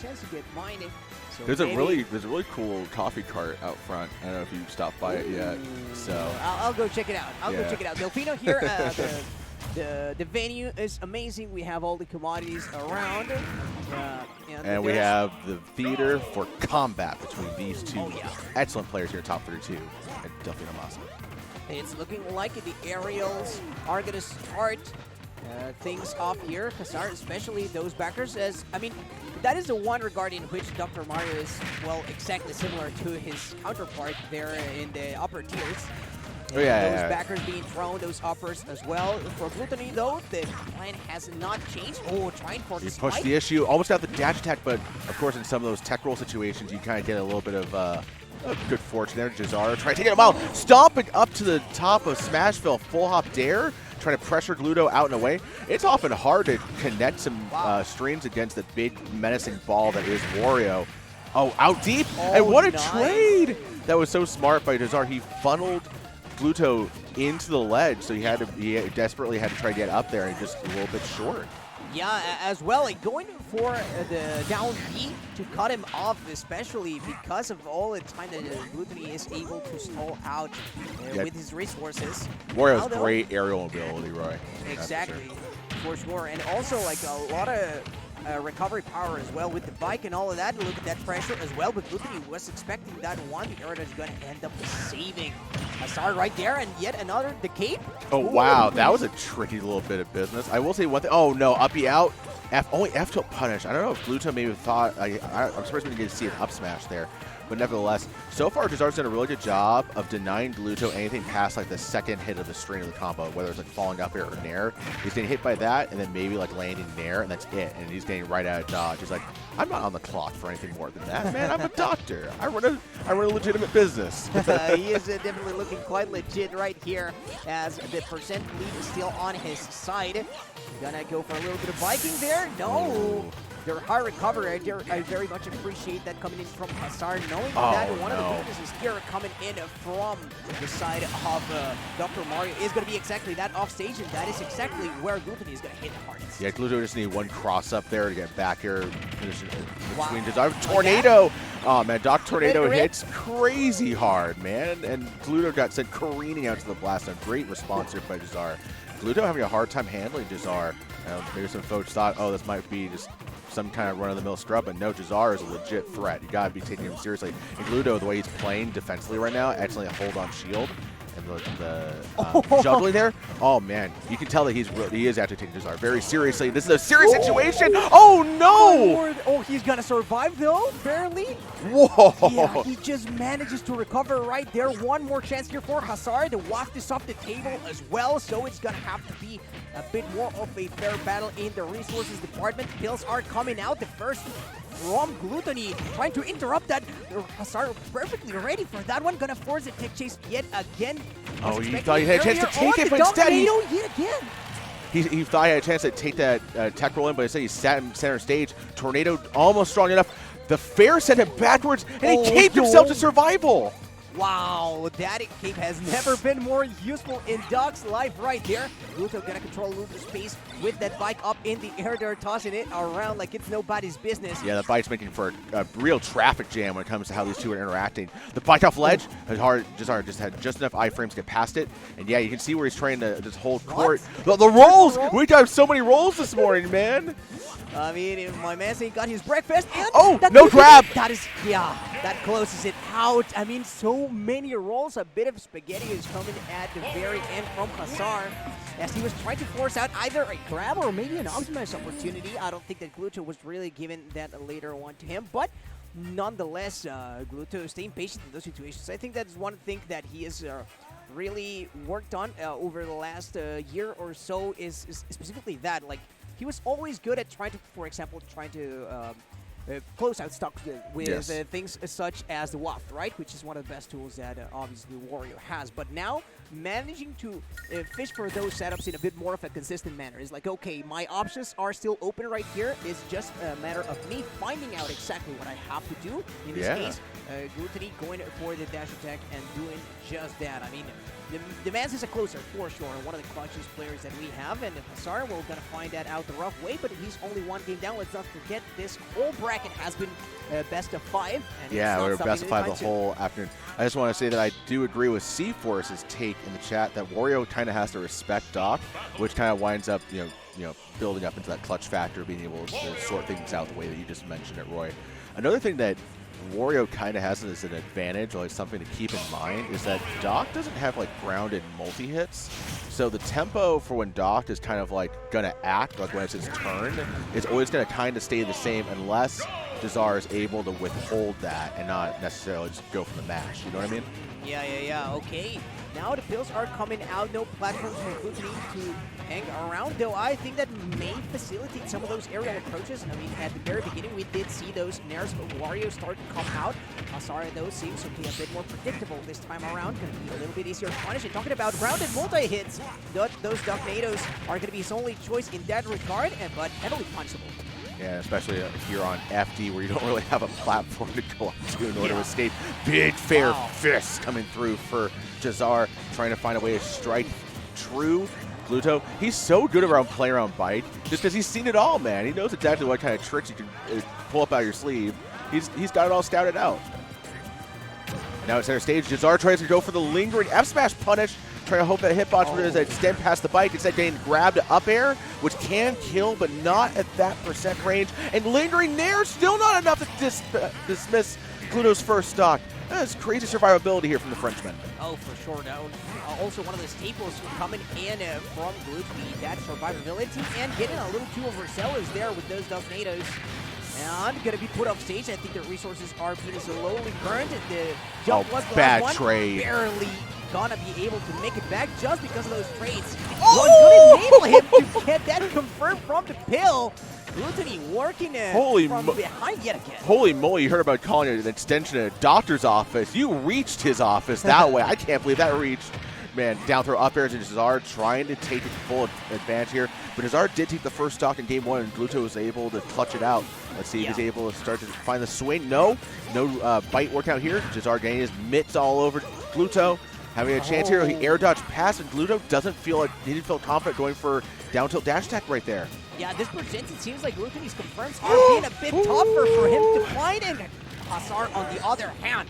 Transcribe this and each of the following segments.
chance to get mine. So there's a really cool coffee cart out front. I don't know if you stopped by it yet. So I'll go check it out. I'll go check it out. Delfino here. The venue is amazing. We have all the commodities around. And we have the theater for combat between these two excellent players here in top 32 at Delfino Maza. It's looking like the aerials are going to start things off here. JaZar, especially those backers, that is the one regarding which Dr. Mario is, well, exactly similar to his counterpart there in the upper tiers. Those backers being thrown, those uppers as well. For Glutonny, though, the plan has not changed. Oh, trying for the spike. He pushed the issue, almost got the dash attack, but of course in some of those tech roll situations, you kind of get a little bit of good fortune there. JaZar trying to take it out, stomping up to the top of Smashville, full hop dare, trying to pressure Gluto out and away. It's often hard to connect some streams against the big menacing ball that is Wario. Oh, out deep, and what a trade! That was so smart by JaZar. He funneled Gluto into the ledge, so he desperately had to try to get up there and just a little bit short. Yeah, as well, like going for the down B to cut him off, especially because of all the time that Glutonny is able to stall out with his resources. Wario's great aerial mobility, Roy. Exactly, for sure. And also like a lot of recovery power as well with the bike and all of that. Look at that pressure as well, but Glutonny was expecting that one. The air is going to end up saving JaZar right there, and yet another, the cape. Oh, wow, that was a tricky little bit of business. I will say one thing. Oh, no, uppy out. Only F tilt punish. I don't know if Gluto maybe thought, I'm surprised we didn't get to see an up smash there. But nevertheless, so far JaZar's done a really good job of denying Gluto anything past like the second hit of the string of the combo, whether it's like falling up air or nair. He's getting hit by that and then maybe like landing nair, and that's it. And he's getting right out of dodge. He's like, I'm not on the clock for anything more than that, man. I'm a doctor. I run a legitimate business. He is definitely looking quite legit right here, as the percent lead is still on his side. Gonna go for a little bit of biking there. No. Ooh. Their high recovery, I very much appreciate that coming in from JaZar, knowing that one of the weaknesses here coming in from the side of Dr. Mario is going to be exactly that off stage, and that is exactly where Glutonny is going to hit the hardest. Yeah, Gluto just need one cross up there to get back here between JaZar. Tornado! Oh, man, Doc Tornado hits crazy hard, man, and Gluto got sent careening out to the blast. A great response here by JaZar. Gluto having a hard time handling JaZar. Maybe some folks thought, oh, this might be just some kind of run-of-the-mill scrub, but no, JaZar is a legit threat. You gotta be taking him seriously. And Gluto, the way he's playing defensively right now, excellent hold on shield, and the juggling there. Oh man, you can tell that he is actually taking JaZar very seriously. This is a serious situation. Oh no! Oh, he's gonna survive though, barely. Whoa! Yeah, he just manages to recover right there. One more chance here for JaZar to waft this off the table as well. So it's gonna have to be a bit more of a fair battle in the resources department. Kills are coming out. The first from Glutonny, trying to interrupt that. JaZar perfectly ready for that one. Gonna force a tech chase yet again. Oh, he thought he had a chance to take it, but instead he thought he had a chance to take that tech roll in, but instead he sat in center stage. Tornado almost strong enough. The fair sent him backwards, and he caped himself to survival. Wow, that cape has never been more useful in Doc's life right there. Gluto gonna control Luto's space with that bike up in the air. They're tossing it around like it's nobody's business. Yeah, the bike's making for a real traffic jam when it comes to how these two are interacting. The bike off ledge, JaZar just had just enough iframes to get past it. And yeah, you can see where he's trying to just hold court. The rolls! We got so many rolls this morning, man. I mean, my man saying got his breakfast. And no grab! That closes it out. I mean, so many rolls. A bit of spaghetti is coming at the very end from JaZar, as he was trying to force out either a grab or maybe an optimized opportunity. I don't think that Gluto was really given that later one to him, but nonetheless, Gluto staying patient in those situations. I think that's one thing that he has really worked on over the last year or so is specifically that. Like, he was always good at trying to, for example, close out stocks with things such as the waft, right? Which is one of the best tools that obviously Wario has. But now, managing to fish for those setups in a bit more of a consistent manner is like, okay, my options are still open right here. It's just a matter of me finding out exactly what I have to do. In this case, Glutonny going for the dash attack and doing just that. I mean, the Maz is a closer for sure, one of the clutchest players that we have, and JaZar, we're going to find that out the rough way, but he's only one game down. Let's not forget this whole bracket has been best of 5. And yeah, we were best of 5 the soon. whole afternoon. I just want to say that I do agree with C-Force's take in the chat that Wario kind of has to respect Doc, which kind of winds up, you know, building up into that clutch factor, being able to sort things out the way that you just mentioned it, Roy. Another thing that Wario kind of has as an advantage, or like something to keep in mind, is that Doc doesn't have like grounded multi-hits. So the tempo for when Doc is kind of like gonna act, like when it's his turn, is always gonna kind of stay the same unless JaZar is able to withhold that and not necessarily just go from the mash. You know what I mean? Yeah. Okay. Now the pills are coming out. No platforms for Glutonny to hang around, though I think that may facilitate some of those aerial approaches. I mean, at the very beginning, we did see those nairs of Wario start to come out. JaZar, though, seems to be a bit more predictable this time around. Going to be a little bit easier to punish. And talking about grounded multi-hits, those tornadoes are going to be his only choice in that regard, but heavily punishable. Yeah, especially here on FD where you don't really have a platform to go up to in order to escape. Big fair fists coming through for JaZar, trying to find a way to strike true. Gluto, he's so good around play around bite, just because he's seen it all, man. He knows exactly what kind of tricks you can pull up out of your sleeve. He's got it all scouted out. Now at center stage, JaZar tries to go for the lingering F smash punish, trying to hope that hitbox would extend past the bike. Instead, getting grabbed up air, which can kill, but not at that % range. And lingering nair, still not enough to dismiss Gluto's first stock. That's crazy survivability here from the Frenchman. Oh, for sure. Now, also one of the staples coming in from Glutonny, that survivability, and getting a little too overzealous there with those tornadoes. And going to be put off stage. I think the resources are being slowly burned. The jump was the bad last trade. One. Barely gonna be able to make it back just because of those trades. Oh! Was gonna enable him to get that confirmed from the pill. Glutonny working from behind yet again. Holy moly, you heard about calling it an extension of a doctor's office. You reached his office that way. I can't believe that reached. Man, down throw up airs, and JaZar trying to take it full advantage here. But JaZar did take the first stock in game 1, and Gluto was able to clutch it out. Let's see if he's able to start to find the swing. No bite work out here. JaZar getting his mitts all over Gluto. Having a chance here. He air dodged past, and Gluto didn't feel confident going for down tilt dash attack right there. Yeah, this presents, it seems like Glutonny's confirms are being a bit tougher for him to find, and JaZar on the other hand.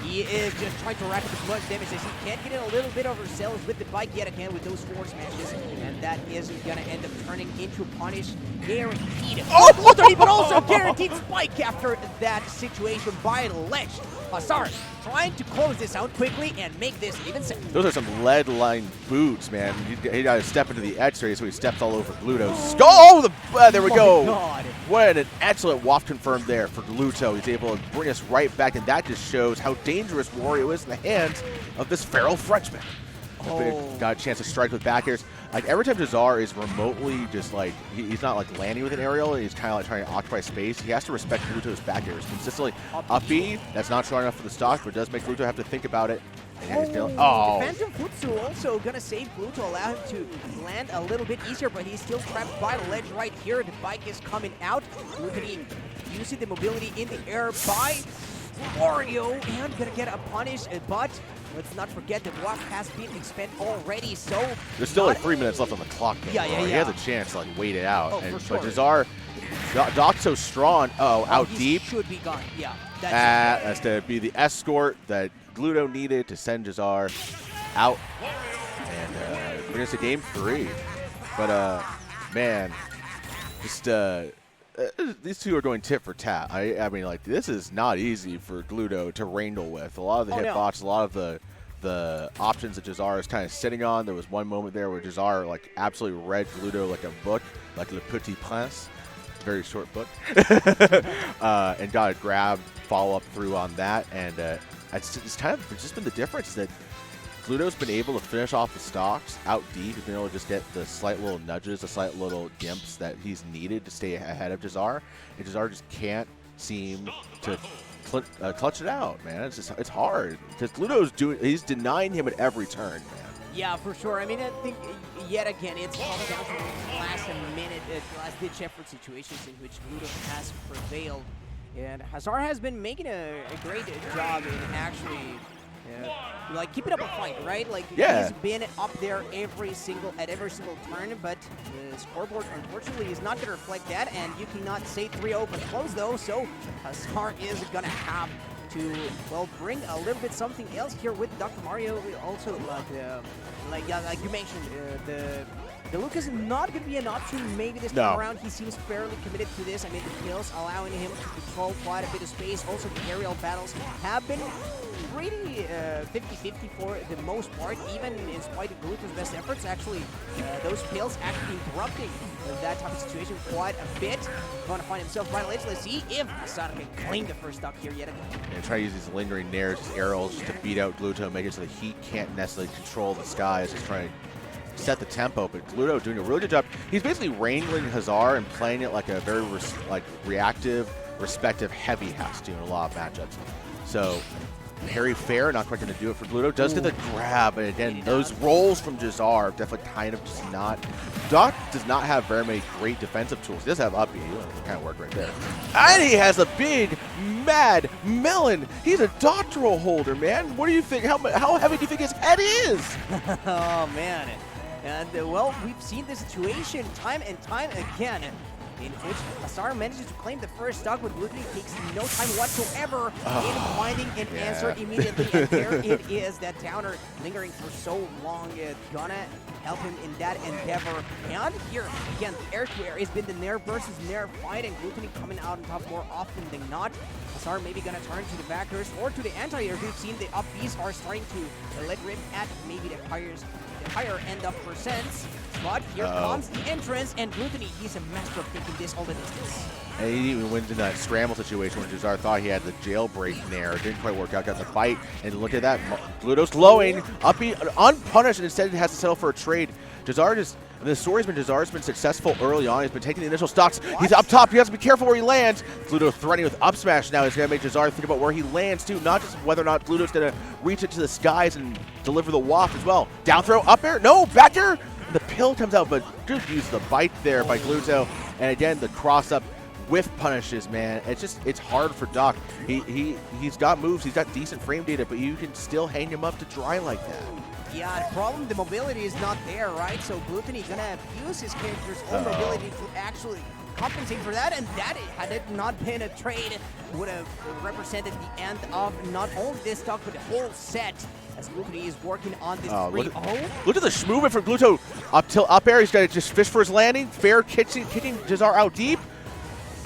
He is just trying to rack up as much damage as he can, getting a little bit overzealous with the bike yet again with those force smashes, and that isn't going to end up turning into punish. Guaranteed. Glutonny, but also guaranteed spike after that situation by Ledge. JaZar trying to close this out quickly and make this even safer. Those are some lead-lined boots, man. He got to step into the edge area, so he steps all over Gluto. Oh, there we go. God. What an excellent waft confirmed there for Gluto. He's able to bring us right back, and that just shows how dangerous Wario is in the hands of this feral Frenchman. Got a chance to strike with back airs. Like every time JaZar is remotely just like, he's not like landing with an aerial, and he's kind of like trying to occupy space, he has to respect Gluto's back airs. Consistently up B, that's not strong enough for the stock, but it does make Gluto have to think about it. And Phantom Futsu also gonna save Gluto, allow him to land a little bit easier, but he's still trapped by the ledge right here. The bike is coming out. Glutonny using the mobility in the air by Wario, and gonna get a punish, but let's not forget that Waft has been expended already, so there's still like 3 minutes left on the clock. Though, He has a chance to like wait it out. For sure. But JaZar, Doc's so strong. Out deep. Should be gone. Yeah. That's to be the escort that Gluto needed to send JaZar out and bring us to game 3. But man, just these two are going tit for tat. I mean, like, this is not easy for Gluto to wrangle with. A lot of the hitbox, a lot of the options that JaZar is kind of sitting on. There was one moment there where JaZar like absolutely read Gluto like a book, like Le Petit Prince. Very short book. And got a grab, follow up through on that. And it's just been the difference that Gluto's been able to finish off the stocks out deep. He's been able to just get the slight little nudges, the slight little dimps that he's needed to stay ahead of JaZar. And JaZar just can't seem to clutch it out, man. It's hard because he's denying him at every turn, man. Yeah, for sure. I mean, I think yet again it's all down to the last-minute, last-ditch effort situations in which Gluto has prevailed. And JaZar has been making a great job in actually like keeping up a fight, right? Like Yeah. he's been up there at every single turn, but the scoreboard unfortunately is not going to reflect that, and you cannot say 3-0 but close though. So JaZar is going to have to, well, bring a little bit something else here with Dr. Mario. We also like you mentioned, the Luke is not going to be an option maybe this time around. He seems fairly committed to this. I mean, the kills allowing him to control quite a bit of space. Also, the aerial battles have been pretty 50-50 for the most part, even in spite of Gluto's best efforts. Actually, those kills actually interrupting that type of situation quite a bit. Going to find himself right on the edge. Let's see if JaZar can claim the first stock here yet again. And try to use these lingering nairs, his aerials, to beat out Gluto, make it so that he can't necessarily control the skies. He's trying to set the tempo, but Gluto doing a really good job. He's basically wrangling JaZar and playing it like a very reactive, respective heavy has to in a lot of matchups. So Harry Fair not quite going to do it for Gluto. Does get the grab, and again, those rolls from JaZar definitely kind of just not. Doc does not have very many great defensive tools. He does have up B, kind of work right there. And he has a big, mad melon. He's a doctoral holder, man. What do you think? How heavy do you think his head is? Oh, man. And, well, we've seen this situation time and time again, in which JaZar manages to claim the first stock, but Glutonny takes no time whatsoever in finding an answer immediately. And there it is, that downer lingering for so long. Gonna help him in that endeavor. And here, again, the air-to-air has been the Nair versus Nair fight, and Glutonny coming out on top more often than not. JaZar maybe gonna turn to the backers or to the anti-air. We've seen the up Bs are starting to let rip at maybe the higher end of percents. But here comes the entrance, and Glutonny, he's a master of taking this all the distance. And he even wins in that scramble situation when JaZar thought he had the jailbreak Nair. It didn't quite work out, got the bite, and look at that. Gluto's lowing, uppy, unpunished, and instead has to settle for a trade. JaZar just, the story's been JaZar's been successful early on. He's been taking the initial stocks. He's up top. He has to be careful where he lands. Gluto threatening with up smash now. He's going to make JaZar think about where he lands, too. Not just whether or not Gluto's going to reach it to the skies and deliver the waft as well. Down throw, up air. No, back air. The pill comes out, but just use the bite there by Gluto. And again, the cross-up whiff punishes, man. It's hard for Doc. He's got moves. He's got decent frame data, but you can still hang him up to dry like that. Yeah, the problem, the mobility is not there, right? So Glutonny gonna use his character's own mobility to actually compensate for that, and that, had it not been a trade, would have represented the end of not only this stock, but the whole set, as Glutonny is working on this 3-0. Look at the movement from Gluto. Up air, he's got to just fish for his landing. Fair kicking JaZar out deep.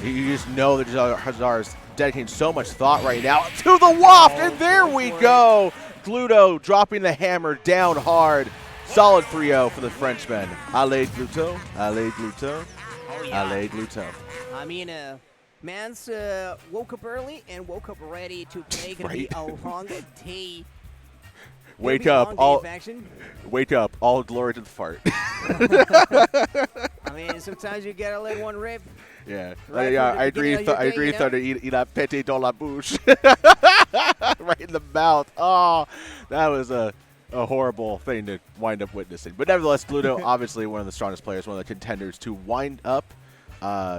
You just know that JaZar is dedicating so much thought right now to the waft, and there we go. Gluto dropping the hammer down hard. Solid 3-0 for the Frenchman. Allez Gluto, allez Gluto, allez Gluto. I mean, man's woke up early and woke up ready to play. Gonna be a long day. Wake up, all glory to the fart. I mean, sometimes you gotta let one rip. Yeah, right I agree. I agree. Il a pété dans la bouche. Right in the mouth. Oh, that was a horrible thing to wind up witnessing. But nevertheless, Gluto, obviously one of the strongest players, one of the contenders to wind up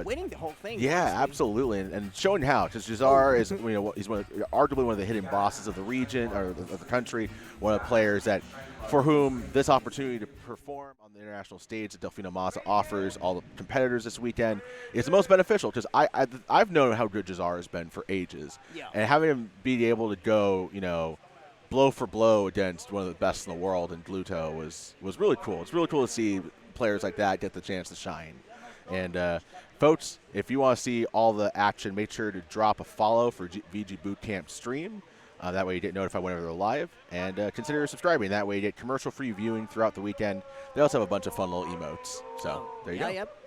winning the whole thing. Yeah, honestly. Absolutely, and showing how. Because JaZar is, he's arguably one of the hidden bosses of the region or of the country. One of the players that, for whom this opportunity to perform on the international stage that Delfino Maza offers all the competitors this weekend is the most beneficial. Because I've known how good JaZar has been for ages, and having him be able to go, blow for blow against one of the best in the world in Gluto was really cool. It's really cool to see players like that get the chance to shine. And folks, if you want to see all the action, make sure to drop a follow for VGBootCamp stream. That way you get notified whenever they're live. And consider subscribing. That way you get commercial-free viewing throughout the weekend. They also have a bunch of fun little emotes. So there you go. Yep.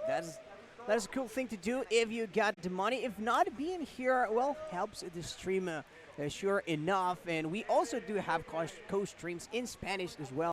That is a cool thing to do if you got the money. If not, being here, well, helps the stream sure enough. And we also do have co-streams in Spanish as well.